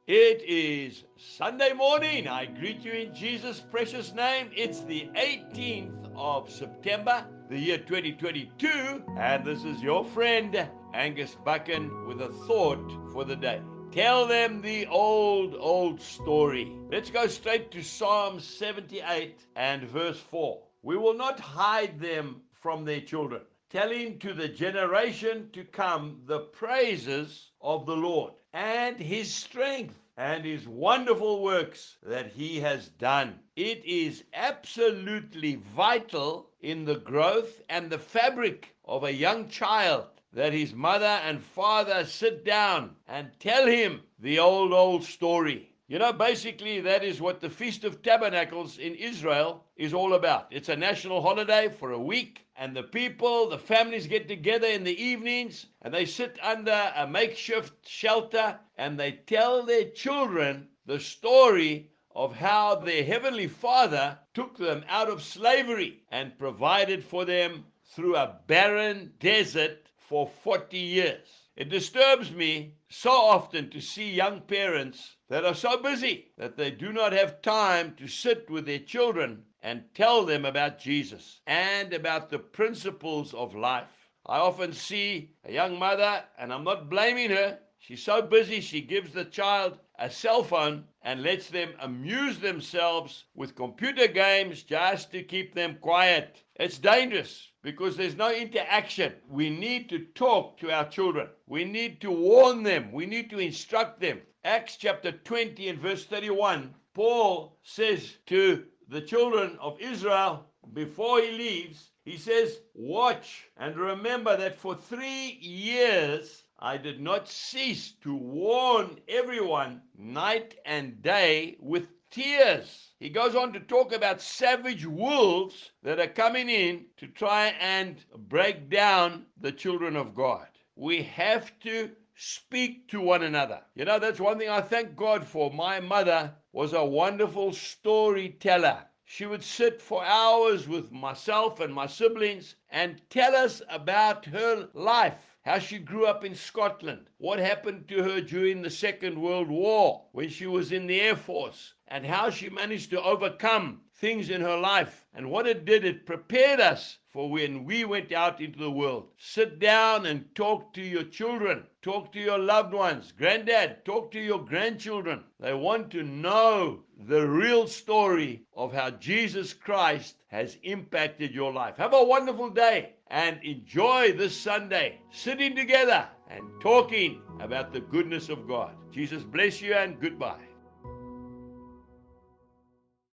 It is Sunday morning. I greet you in Jesus' precious name. It's the 18th of September, the year 2022, and this is your friend Angus Buchan with a thought for the day. Tell them the old story. Let's go straight to Psalm 78 and verse 4. We will not hide them from their children, telling to the generation to come the praises of the Lord and his strength and his wonderful works that he has done. It is absolutely vital in the growth and the fabric of a young child that his mother and father sit down and tell him the old story. You know, basically, that is what the Feast of Tabernacles in Israel is all about. It's a national holiday for a week, and the people, the families get together in the evenings, and they sit under a makeshift shelter, and they tell their children the story of how their heavenly Father took them out of slavery and provided for them through a barren desert for 40 years. It disturbs me so often to see young parents that are so busy that they do not have time to sit with their children and tell them about Jesus and about the principles of life. I often see a young mother, and I'm not blaming her. She's so busy, she gives the child a cell phone and lets them amuse themselves with computer games just to keep them quiet. It's dangerous because there's no interaction. We need to talk to our children. We need to warn them. We need to instruct them. Acts chapter 20 and verse 31, Paul says to the children of Israel before he leaves, he says, watch and remember that for 3 years I did not cease to warn everyone night and day with tears. He goes on to talk about savage wolves that are coming in to try and break down the children of God. We have to speak to one another. You know, that's one thing I thank God for. My mother was a wonderful storyteller. She would sit for hours with myself and my siblings and tell us about her life, how she grew up in Scotland, what happened to her during the Second World War when she was in the Air Force, and how she managed to overcome things in her life. And what it did, it prepared us for when we went out into the world. Sit down and talk to your children. Talk to your loved ones. Granddad, talk to your grandchildren. They want to know the real story of how Jesus Christ has impacted your life. Have a wonderful day and enjoy this Sunday sitting together and talking about the goodness of God. Jesus bless you and goodbye.